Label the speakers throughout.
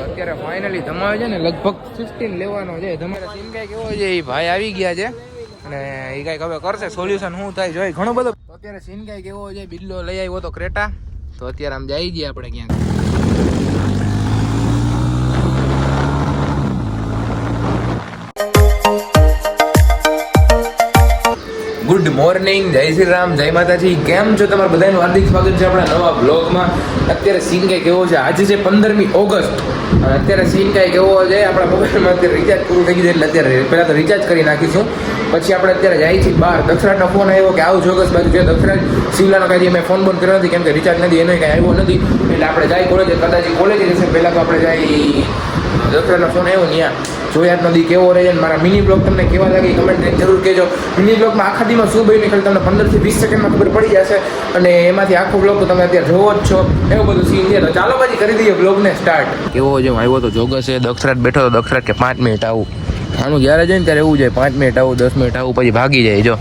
Speaker 1: અત્યારે ફાઇનલી ધમાવે છે ને લગભગ 15 લેવાનો છે. તમારા સીન કઈ કેવો છે એ ભાઈ આવી ગયા છે અને એ કઈક હવે કરશે સોલ્યુશન શું થાય જોઈ ઘણું બધું. અત્યારે સીન કઈ કેવો છે બિલ્લો લઈ આવ્યો તો ક્રેટા, તો અત્યારે આમ જઈ ગયા આપણે ક્યાંક. ગુડ મોર્નિંગ, જય શ્રી રામ, જય માતાજી. કેમ છો તમારા બધાનું હાર્દિક સ્વાગત છે આપણા નવા બ્લોગમાં. અત્યારે સીન કઈ કેવો છે, આજે છે 15મી ઓગસ્ટ અને અત્યારે સીન કઈ કેવો છે આપણા મોબાઈલમાં અત્યારે રિચાર્જ પૂરું થઈ ગયું એટલે અત્યારે પહેલાં તો રિચાર્જ કરી નાખીશું, પછી આપણે અત્યારે જાય છીએ બહાર. દક્ષરાજનો ફોન આવ્યો કે આવું જોગસ બાજુ છે. દક્ષરાજ શિવલાનો કાંઈ મેં ફોન બંધ કર્યો નથી કેમ કે રિચાર્જ નથી, એનો કાંઈ આવ્યો નથી એટલે આપણે જાય કોલેજ. કદાચ કોલેજ જશે પહેલાં તો આપણે જાય. દક્ષરાજનો ફોન આવ્યો ને જોયા નદી કેવો રહે છે. મારા મિની બ્લોગ તમને કેવા લાગે કમેન્ટ જરૂર કહેજો. મિની બ્લોગમાં આખા દીમાં શું બન્યું નીકળે તમને 15 થી 20 સેકન્ડમાં ખબર પડી જશે અને એમાંથી આખો બ્લોગ તો તમે અત્યારે જોવો જ છો. એવું બધું સીન છે તો ચાલો પછી કરી દઈએ બ્લોગને સ્ટાર્ટ. કેવો છે આવ્યો તો જોગસ છે. દક્ષરાજ બેઠો તો દક્ષરાજ કે 5 મિનિટ આવું. આનું જ્યારે જાય ને ત્યારે એવું જાય 5 મિનિટ આવું 10 મિનિટ આવું પછી ભાગી જાય. જો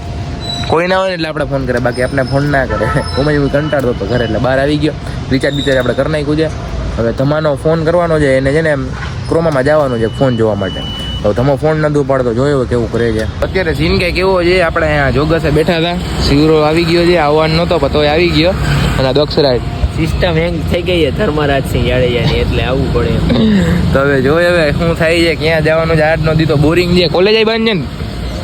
Speaker 1: કોઈ ના હોય ને એટલે આપણે ફોન કરે, બાકી આપણે ફોન ના કરે. હું કંટાળતો હતો ઘરે એટલે બહાર આવી ગયો. રિચાર્જ બિચાર આપણે કરી નાખ્યું છે. હવે તમારો ફોન કરવાનો છે એને છે ને ક્રોમામાં જવાનું છે ફોન જોવા માટે. તો તમે ફોન નથી ઉપાડતો, જોયો કેવું કરે છે. અત્યારે સીન કઈ કેવો છે આપણે અહીંયા જોગસે બેઠા હતા. શિવરો આવી ગયો છે, આવવાનો નહોતો પણ તોય આવી ગયો. અને દક્ષરાજ
Speaker 2: સિસ્ટમ હેંગ થઈ ગઈ છે ધર્મરાજસિંહ જાડેજાની એટલે આવવું પડે.
Speaker 1: તો હવે જોઈએ હવે શું થાય છે, ક્યાં જવાનું છે. આજનો દી તો બોરિંગ છે. કોલેજ આવી બંધ છે ને?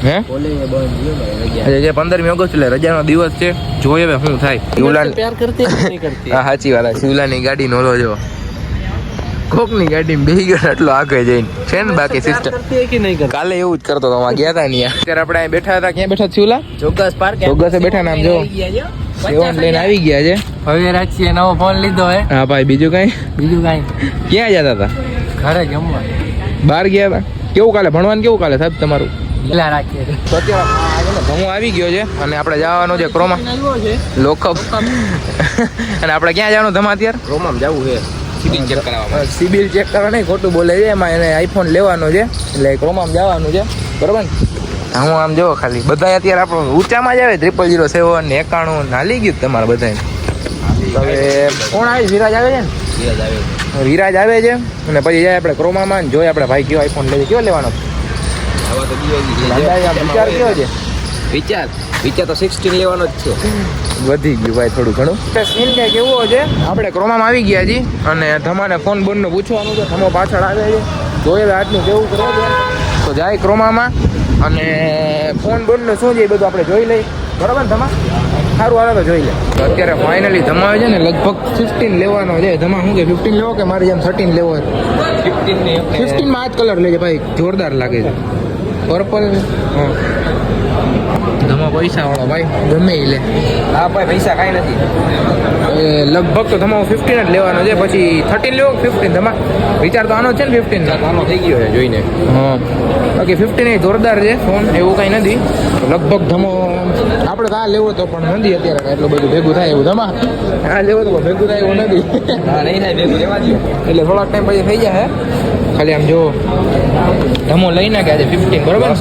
Speaker 1: હે
Speaker 2: કોલેજ બંધ
Speaker 1: છે 15મી ઓગસ્ટ એટલે રજાનો દિવસ છે. જોઈએ હવે શું થાય. શિવલા
Speaker 2: પ્યાર કરતી નહીં કરતી.
Speaker 1: હા સાચી વાત. શિવલાની ગાડી નોલો જો કોકની ગાડીમાં બેસી ગયો એટલો આગળ જઈને છે ને. બાકી સિસ્ટમ કાલે એવું જ કરતો હતો. ગયા હતા ને અત્યારે આપણે અહીં બેઠા હતા. ક્યાં બેઠા શિવલા?
Speaker 2: ચોક્કસ પાર્ક
Speaker 1: ચોક્કસે બેઠા નામ જો સેવન લઈને આવી ગયા છે.
Speaker 2: હવે રાજ્ય નવો ફોન લીધો હે.
Speaker 1: હા ભાઈ બીજું કઈ ક્યાં જતા હતા?
Speaker 2: ઘરે જમવા
Speaker 1: બહાર ગયા હતા. કેવું કાલે ભણવાનું કેવું કાલે સાહેબ તમારું?
Speaker 2: પેલા રાખીએ
Speaker 1: તો અત્યારે ભણું આવી ગયો છે અને આપણે જવાનું છે ક્રોમા લોકઅપ. અને આપણે ક્યાં જવાનું ધમા અત્યારે?
Speaker 2: રોમામ જવું છે સિબિલ ચેક કરાવવા.
Speaker 1: સિબિલ ચેક કરવા નહીં, ખોટું બોલે છે. એમાં એને આઈફોન લેવાનો છે એટલે ક્રોમામ જવાનું છે, બરોબર ને? હું આમ જોવો ખાલી બધા અત્યારે આપણું ઊંચામાં જ આવે 0007 ને 91 નાલી ગયું તમારે બધા. હવે કોણ આવે? વિરાજ આવે છે ને? વિરાજ આવે છે અને પછી જાય આપણે ક્રોમામાં જોઈએ આપણે ભાઈ કયો આઈફોન લે છે. કયો લેવાનો વિચાર કયો છે?
Speaker 2: વિચાર તો 16 લેવાનો જ છે.
Speaker 1: વધી ગયું ભાઈ થોડું ઘણું. સીન કઈ કેવો છે આપણે ક્રોમામાં આવી ગયા છીએ અને ધમાને ફોન બોનનું પૂછવાનું છે. ધમો પાછળ આવે છે, જોઈએ આજનું કેવું કરે છે. તો જાય ક્રોમામાં અને ફોન બોનનું શું છે એ બધું આપણે જોઈ લઈએ, બરાબર ને ધમા? સારું હાલો તો જોઈ લે. તો અત્યારે ફાઇનલી ધમાવે છે ને લગભગ 15 લેવાનો છે. ધમા શું કે 15 લેવો કે મારે જેમ 13 લેવો હોય? 15 માં આ જ કલર લેજે ભાઈ, જોરદાર લાગે છે. પર્પલ. હા ધમા પૈસા વાળો ભાઈ, ગમે એ લે.
Speaker 2: હા ભાઈ પૈસા કાંઈ નથી.
Speaker 1: લગભગ તો તમારો 15 જ લેવાનો છે. પછી 13 લેવો 15? ધમા વિચાર તો આનો છે ને 15
Speaker 2: આનો થઈ ગયો છે જોઈને.
Speaker 1: હા બાકી 15 એ જોરદાર છે ફોન, એવું કાંઈ નથી. લગભગ ધમો આપણે તો આ લેવો તો પણ નથી અત્યારે એટલું બધું ભેગું થાય એવું. ધમા આ લેવો તો ભેગું થાય એવું નથી.
Speaker 2: હા નહીં થાય ભેગું લેવા દો
Speaker 1: એટલે થોડાક ટાઈમ પછી થઈ જાય. ખાલી આમ જો ધમો લઈ નાખે આજે 15, બરોબર?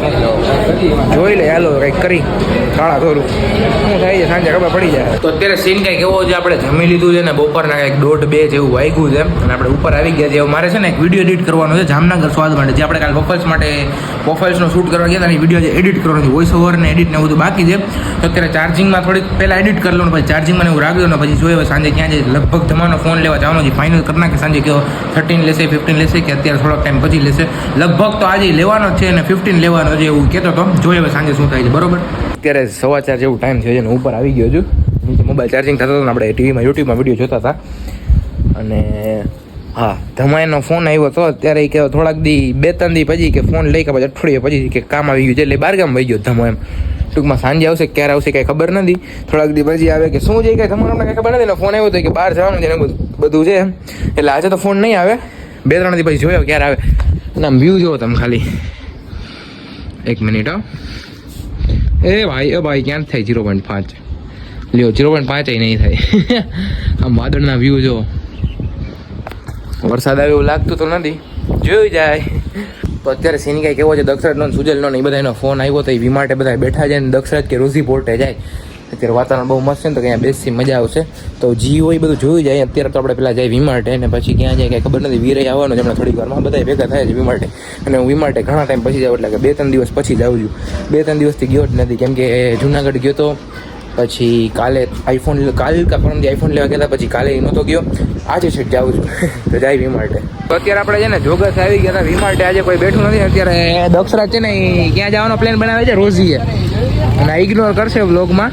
Speaker 1: જોઈ લે હાલો કંઈક કરી કાળા થોડું શું થાય છે સાંજે ખબર પડી જાય. તો અત્યારે સીન કંઈક કેવો છે, આપણે જમી લીધું છે ને બપોરના કંઈક 1:30-2 જેવું વાગ્યું છે અને આપણે ઉપર આવી ગયા છે. મારે છે ને એક વિડીયો એડિટ કરવાનો છે જામનગર સ્વાદ માટે, જે આપણે કાલે પ્રોફાઇલ્સનો શૂટ કરવા ગયા હતા. એ વિડીયો જે એડિટ કરવાનો છે, વોઇસ ઓવર ને એડિટ ને બધું બાકી છે. તો અત્યારે ચાર્જિંગમાં થોડીક પહેલાં એડિટ કરી લો ને પછી ચાર્જિંગમાં એવું રાખ્યો ને પછી જોઈએ સાંજે ક્યાં જાય. લગભગ તમારો ફોન લેવા જવાનો છે. ફાઇનલ કરી નાખે સાંજે કેવો 13 લેશે 15 લેશે કે અત્યારે થોડોક ટાઈમ પછી લેશે. લગભગ તો આજે લેવાનો છે અને 15 લેવાનો છે એવું કહેતો હતો. જોઈએ હવે સાંજે શું થાય છે, બરોબર? અત્યારે 4:15 જેવું ટાઈમ છે ને ઉપર આવી ગયો છું. નીચે મોબાઈલ ચાર્જિંગ થતો હતો ને આપણે ટીવીમાં યુટ્યુબમાં વિડીયો જોતા હતા. અને હા ધમાઈનો ફોન આવ્યો હતો અત્યારે કે થોડાક દી 2-3 દી પછી કે ફોન લઈ કે પછી અઠવાડિયે પછી કે કામ આવી ગયું છે એટલે બહારગામ વહી ગયો ધમો. એમ ટૂંકમાં સાંજે આવશે, ક્યારે આવશે કાંઈ ખબર નથી. થોડાક દી પછી આવે કે શું છે કાંઈ તમારે કાંઈ ખબર નથી. ફોન આવ્યો હતો કે બહાર જવાનું છે ને બધું છે એટલે આજે તો ફોન નહીં આવે. 2-3 દી પછી જોયો ક્યારે આવે. અને આમ વ્યૂ જોવો તમે ખાલી. 1 મિનિટ હો. એ ભાઈ ક્યાં થાય 0.5 લ્યો 0.5 નહીં થાય. આમ વાદળના વ્યૂ જો. વરસાદ આવે એવું લાગતું તો નથી, જોઈ જાય. તો અત્યારે સીન કેવો છે દક્ષરાજનો સુજલનો ને એ બધાનો ફોન આવ્યો તો એ વી માટે બધા બેઠા જાય ને દક્ષરાજ કે રોઝી પોર્ટે જાય અત્યારે વાતાવરણ બહુ મસ્ત છે ને તો અહીંયા બેસી મજા આવશે. તો જી હોય બધું જોઈ જાય. અત્યારે તો આપણે પેલા જાય વીમાર્ટે ને પછી ક્યાં જાય કંઈ ખબર નથી. વીરે આવવાનું છે હમણાં થોડીક વારમાં, બધા ભેગા થાય છે વીમાર્ટે. અને હું વીમાર્ટે ઘણા ટાઈમ પછી જાઉં, એટલે કે 2-3 દિવસ પછી જ આવું છું. 2-3 દિવસથી ગયો જ નથી, કેમ કે જુનાગઢ ગયો તો, પછી કાલે પરમથી આઈફોન લેવા ગયા હતા, પછી કાલે નહોતો ગયો, આજે છે જાઉં છું. તો જાય વીમાર્ટે. તો અત્યારે આપણે છે ને જોગસ આવી ગયા હતા વીમાર્ટે. આજે કોઈ બેઠું નથી. અત્યારે દક્ષરાજ છે ને એ ક્યાં જવાનો પ્લાન બનાવે છે રોઝીએ, અને ઇગ્નોર કરશે વ્લોગમાં.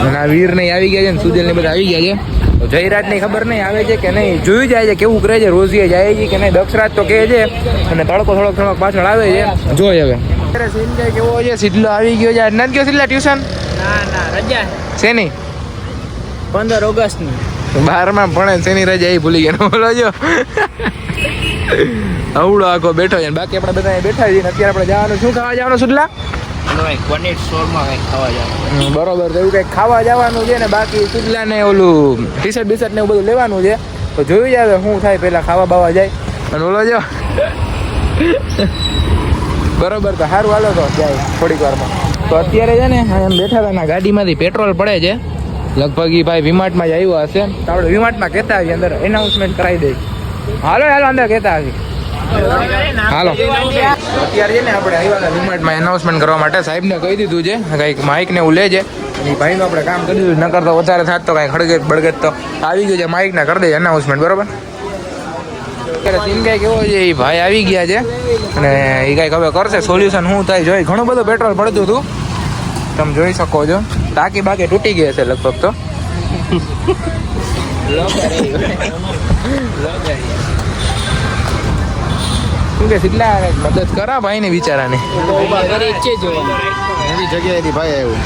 Speaker 1: અને આ વીર નહીં આવી ગયા છે ને સુજલ ને બધા આવી ગયા છે. તો જયરાજ ની ખબર નહીં આવે છે કે નહીં, જોઈ જાય છે કેવું કરે છે, રોઝીએ જાય છે કે નહીં. દક્ષરાજ તો કહે છે, અને તડકો થોડોક પાછળ આવે છે. જોઈ હવે અત્યારે સીન કઈ કેવો છે. સિડલો આવી ગયો છે. નથી ગયો સિડલા ટ્યુશન?
Speaker 2: ના રજા
Speaker 1: છે નહીં
Speaker 2: 15 ઓગસ્ટની
Speaker 1: 12માં ભણે, શેની રજા એ ભૂલી ગયા. બોલો જો અવડો આખો બેઠો છે. બાકી આપણે બધા અહીં બેઠા છીએ. અત્યારે આપણે જવાનું, શું ખાવા જવાનું સુડલા?
Speaker 2: પનીર સ્ટોરમાં કંઈક ખાવા જવાનું.
Speaker 1: બરોબર, તો એવું કંઈક ખાવા જવાનું છે ને. બાકી સુડલા ને ઓલું ટી-શર્ટ બીશર્ટ ને એવું બધું લેવાનું છે. તો જોઈ જાય શું થાય, પેલા ખાવા બાવા જાય. અને બોલો જો બરોબર, તો સારું હાલો તો જાય થોડીક વારમાં. તો અત્યારે છે ને એમ બેઠા હતા, ગાડીમાંથી પેટ્રોલ પડે છે લગભગ. એ ભાઈ વીમાર્ટમાં જ આવ્યો હશે, તો આપણે વીમાર્ટમાં કહેતા આવીએ, અંદર એનાઉન્સમેન્ટ કરાવી દઈએ. હાલો અંદર કહેતા આવી. હાલો અત્યારે છે ને આપણે આવ્યા હતા વીમાર્ટમાં એનાઉન્સમેન્ટ કરવા માટે. સાહેબને કહી દીધું છે કંઈક માઇક ને એવું લે છે. એ ભાઈનું આપણે કામ કરી દીધું. નકર તો વધારે થાત તો કાંઈ ખડગત બળગત તો આવી ગયું છે. માઇક ને કરી દે એનાઉન્સમેન્ટ, બરોબર. અત્યારે સીન કાંઈક એવો છે, એ ભાઈ આવી ગયા છે અને એ કાંઈક હવે કરશે સોલ્યુશન. શું થાય જોઈ. ઘણું બધું પેટ્રોલ પડતું હતું, તમે જોઈ શકો છો. ટાંકી બાકી તૂટી ગઈ હશે લગભગ. તો શું કે કેટલા મદદ કરા ભાઈ ને બિચારાને.
Speaker 3: એની જગ્યાએથી ભાઈ આવ્યો.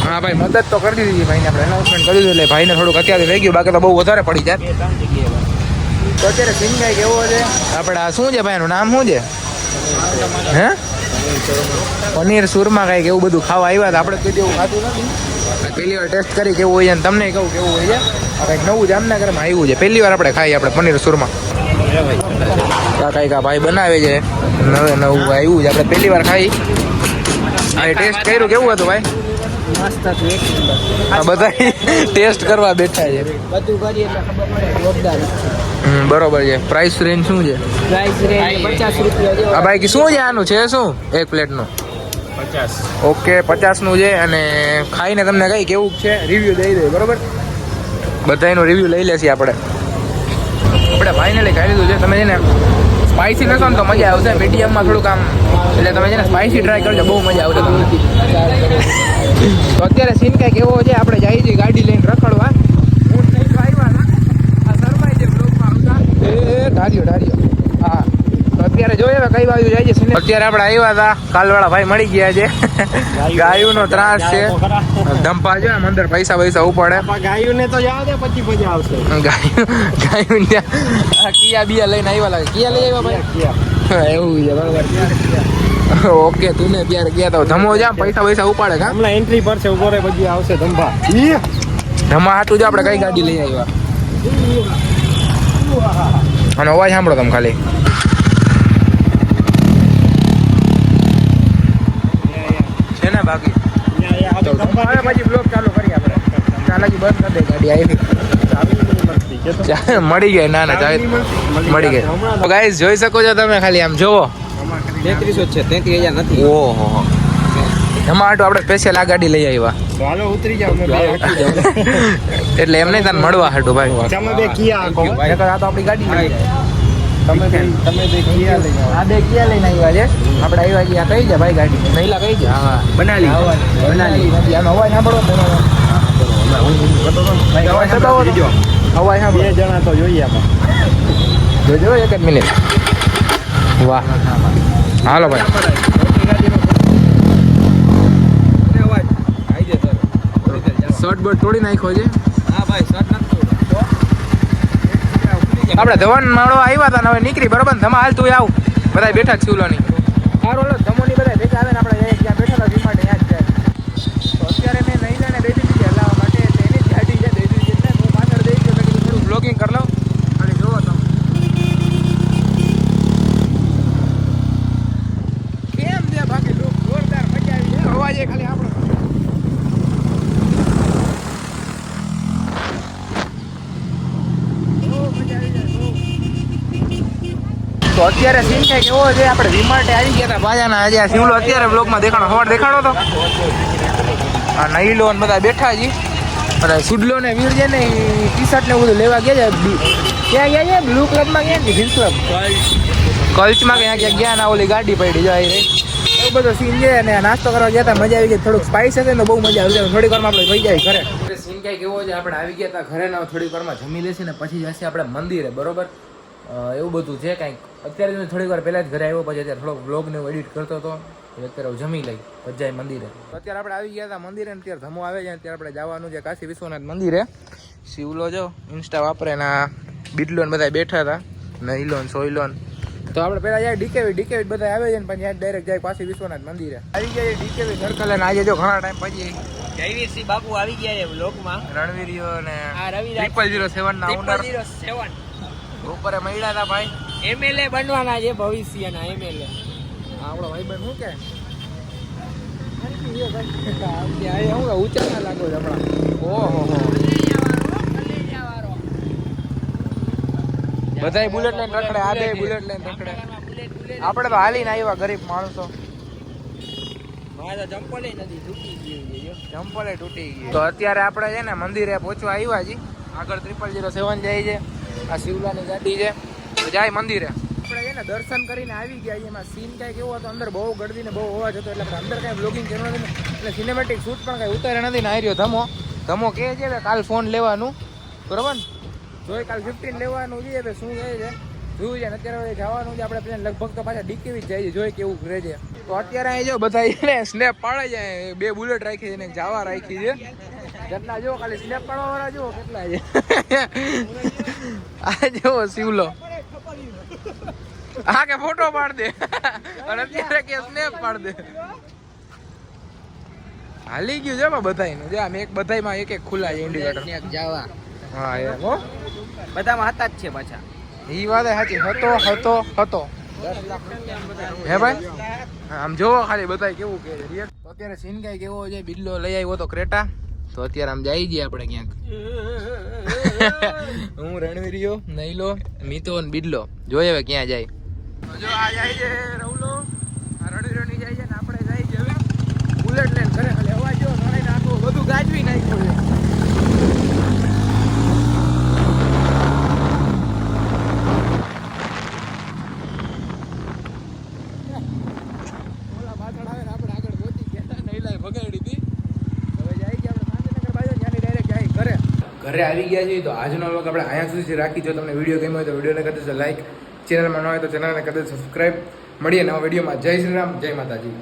Speaker 1: હા ભાઈ, મદદ તો કરી દીધી ભાઈને. આપણે એનાઉન્સમેન્ટ કરી દીધું એટલે ભાઈને થોડુંક અત્યારે થઈ ગયું, બાકી તો બહુ વધારે પડી જાય. તો અત્યારે સીન કાંઈક એવો છે. આપણે આ શું છે ભાઈનું નામ શું છે? હે પનીર સુરમા કાંઈક એવું બધું ખાવા આવ્યા હતા. આપણે કોઈ એવું ખાતું નથી. પહેલી વાર ટેસ્ટ કરી કેવું હોય છે, અને તમને કહું કેવું હોય છે. આ કંઈક નવું જામનગરમાં આવ્યું છે, પહેલી વાર આપણે ખાઈએ આપણે પનીર સુરમા. આ કંઈક આ ભાઈ બનાવે છે, નવું આવ્યું છે, આપણે પહેલી વાર ખાઈ. આ ટેસ્ટ કર્યું, કેવું હતું ભાઈ?
Speaker 2: મસ્ત હતું, એક નંબર.
Speaker 1: આ બધા ટેસ્ટ કરવા બેઠા છે.
Speaker 2: બધું કરીએ એટલે ખબર પડે જોરદાર.
Speaker 1: બરોબર છે. પ્રાઇસ રેન્જ શું છે?
Speaker 2: પ્રાઇસ રેન્જ 50 રૂપિયા જેવો.
Speaker 1: આ ભાઈ શું છે આનું? છે શું એક પ્લેટનું?
Speaker 2: 50.
Speaker 1: ઓકે 50નું છે. અને ખાઈને તમને કઈ કેવું છે રિવ્યુ દઈ દે, બરોબર. બધાનું રિવ્યુ લઈ લેશી આપણે. ભાઈને લઈ ખાઈ લીધું છે. તમે છે ને સ્પાઇસી લેશો ને તો મજા આવશે. મીડિયમમાં થોડુંક આમ, એટલે તમે છે ને સ્પાઇસી ટ્રાય કરજો, બહુ મજા આવશે તમને. તો અત્યારે સીન કાંઈક એવો છે, આપણે જઈએ છીએ ગાડી લઈને રખડવા. હું નહીં તો આવ્યા હતા. આ શરમાઈ છે બ્લોગમાં આવતા. ઢાર્યો હા. તો અત્યારે જોઈએ હવે કઈ બાજુ જાય છે. અત્યારે આપણે આવ્યા હતા, કાલવાળા ભાઈ મળી ગયા છે. ગાયુંનો ત્રાસ છે. ધંપા છે આમ અંદર, પૈસા ઉપાડે.
Speaker 3: ગાયું ને તો જાવ દે, પછી મજા આવશે.
Speaker 1: ગાયું ત્યાં કિયા બિયા લઈને આવ્યા લાગે. કિયા લઈ આવ્યા ભાઈ? એવું છે, બરોબર. ઓકે, તું ને ત્યારે ગયા તો ધમો જા, પૈસા ઉપાડે. કા
Speaker 3: હમણાં એન્ટ્રી પર છે, ઉભો રહે, પછી આવશે ધંભા.
Speaker 1: ધમા હાટું જો આપણે કઈ ગાડી લઈ આવ્યા. અને અવાજ સાંભળો તમે ખાલી. છે ને બાકી પછી બ્લોગ ચાલુ કરીએ આપણે. ચાલાકી બંધ કરી દે ગાડી આવી. મળી ગઈ. ના મળી ગઈ. ગાઈસ જોઈ શકો છો તમે, ખાલી આમ જોવો.
Speaker 2: 3300 છે, 33000 નથી.
Speaker 1: ઓહો, એમાં હાટું આપણે સ્પેશિયલ આ ગાડી લઈ આવ્યા.
Speaker 3: હાલો ઉતરી જાવ, મેં બે હટી જાવ.
Speaker 1: એટલે એમ નહીં તને મળવા હાટું ભાઈ.
Speaker 3: તમે બે કિયા આખો.
Speaker 1: આ તો આપણી ગાડી.
Speaker 3: તમે બે કિયા લઈ આવો.
Speaker 1: આ બે કિયા લઈને આવ્યા છે. આપણે આવ્યા છીએ. આ કઈ છે ભાઈ ગાડી? મહિલા કઈ છે? હા, બનાલી. આનો અવાજ સાંભળો. અવાજ સાંભળો.
Speaker 3: બે જણા તો જોઈએ આપણે.
Speaker 1: જોજો એક જ મિનિટ. વાહ, હાલો ભાઈ. શર્ટ બર્ટ તોડી નાખ્યો છે. આપણે ધવન માળો આવ્યા હતા ને, હવે નીકળી, બરોબર ને? ધમા હાલ તું આવ, બધા બેઠા જ સિવલોની. સારું, હાલો ધમોની બધા ભેગા આવે ને, આપણે જ્યાં બેઠા હતા વીમાર્ટે ત્યાં જ જાય. તો અત્યારે મેં નહીં ને દઈ દીધી છે હલાવવા માટે, એની જ ગાડી છે, દઈ દીધી છે. હું પાછળ દઈ ગયો, મેં કીધું થોડું બ્લોગિંગ કરી લઉં. અને જોવો તમે કેમ છે અત્યારે સીન કંઈક એવો છે, આપણે વિમાર્ટે આવી ગયા હતા બાજાના. આજે આ શિવલો અત્યારે બ્લોગમાં દેખાણો, સવાર દેખાણો તો આ નહીલો ને બધા બેઠા જી. અને સુડલો ને વીર છે ને ટી શર્ટ ને બધું લેવા ગયા છે. ક્યાં ગયા છે? બ્લુ ક્લબમાં ગયા ને જીન્સ ક્લબ કલ્ચમાં ક્યાં ગયા ના ઓલી ગાડી પડી જાય રહી. એવું બધો સીન છે. અને નાસ્તો કરવા ગયા હતા, મજા આવી ગઈ. થોડુંક સ્પાઈસ હશે ને બહુ મજા આવી જાય. થોડીક વારમાં આપણે થઈ જાય ઘરે. સીન કંઈક એવો છે, આપણે આવી ગયા હતા ઘરે ના થોડીક વારમાં જમી લેશે ને પછી જશે આપણે મંદિરે, બરોબર. એવું બધું છે કાંઈક. અત્યારે હું થોડીક વાર પહેલાં જ ઘરે આવ્યો, પછી અત્યારે થોડોક બ્લોગ ને એડિટ કરતો હતો. અત્યારે હું જમી લઈ પછી જાય મંદિરે. અત્યારે આપણે આવી ગયા હતા મંદિરે ને અત્યારે ધમો આવે છે. અત્યારે આપણે જવાનું છે કાશી વિશ્વનાથ મંદિરે. શિવલો જો ઇન્સ્ટા વાપરે ને આ બીટલો ને બધા બેઠા હતા, નહીલો ને સોયલો ને. તો આપણે પહેલાં જાય ડીકેવી બધા આવે છે ને પછી ડાયરેક્ટ જાય કાશી વિશ્વનાથ મંદિરે. આવી ગયા છે ડીકેવી સર્કલ. અને આજે જો ઘણા ટાઈમ પછી
Speaker 2: જયવીરસિંહ બાપુ આવી ગયા છે વ્લોગમાં.
Speaker 1: રણવીરીઓ ને
Speaker 2: આ રવિ
Speaker 1: 007 ના ઓનર
Speaker 2: 007
Speaker 1: બપોરે મળ્યા હતા ભાઈ.
Speaker 2: એમએલએ બનવાના છે ભવિષ્યના એમએલએ.
Speaker 1: આપણો ભાઈબંધ શું કે હું ઊંચા ના લાગો છો હમણાં. ઓહો બધાય બુલેટ લઈને રખડે, આ બે બુલેટ લઈને રખડે. આપણે તો હાલીને આવ્યા ગરીબ માણસો.
Speaker 2: ચંપલે નથી તૂટી ગયું.
Speaker 1: ચંપલે તૂટી ગઈ. તો અત્યારે આપણે છે ને મંદિરે પહોંચવા આવ્યા છીએ. આગળ 0007 જાય છે. આ શિવલાની ગાડી છે. તો જાય મંદિરે. આપણે છે ને દર્શન કરીને આવી ગયા છીએ. એમાં સીન કાંઈક એવો હતો, અંદર બહુ ગળદી ને બહુ અવાજ હતો, એટલે આપણે અંદર કાંઈ બ્લોગિંગ કર્યું નથી ને એટલે સિનેમેટિક શૂટ પણ કાંઈ ઉતાર્યા નથી ને. આવી રહ્યો ધમો કહે છે કે કાલ ફોન લેવાનું, બરોબર ને? જોઈ કાલ 15 લેવાનું છે. હવે શું કહે છે જોયું છે ને. અત્યારે જવાનું છે આપણે પ્લેન લગભગ તો પાછા ડીકેવી જ જાય છે. જોઈ કેવું રહે છે. તો અત્યારે અહીં જો બધા સ્નેપ પાડે છે. 2 બુલેટ રાખી છે ને જાવા રાખી છે. કેટલા જો ખાલી સ્નેપ પાડવા વાળા જો કેટલા છે. આ જો શિવલો હા કે ફોટો પાડ દે અને અત્યારે કે સ્નેપ પાડ દે. હાલી ગયું છે બધાયનું. જો આમ એક બધાયમાં એક ખુલ્લા છે ઇન્ડિકેટર
Speaker 2: જાવા.
Speaker 1: હા એ હો
Speaker 2: બધામાં હતા જ છે પાછા.
Speaker 1: ઈ વાત સાચી. હતો હે ભાઈ. આમ જોવો ખાલી બધાય કેવું કે છે. અત્યારે સીન કાંઈ કેવો છે. બિલ્લો લઈ આવ્યો તો ક્રેટા. તો અત્યારે આમ જઈ જઈએ આપણે ક્યાંક. હું રણવીરીઓ નહીલો મીતો ને બિલ્લો જોઈએ હવે ક્યાં જાય. જો આ જાય છે રવલો, આ રણવીરોની જાય છે ને આપણે જાય છે હવે બુલેટ લઈને ઘરે. ખાલી અવાજ જો ઘણે નાખો બધું ગાજવી નાખ્યું છે. ઘરે આવી ગયા છીએ. તો આજનો વ્લોગ આપણે અહીંયા સુધી રાખી. જો તમને વિડીયો ગમ્યો હોય તો વિડીયોને કરી દેજો લાઈક, ચેનલમાં ન હોય તો ચેનલને કરી દેજો સબસ્ક્રાઈબ. મળીએ નવા વિડીયોમાં. જય શ્રી રામ, જય માતાજી.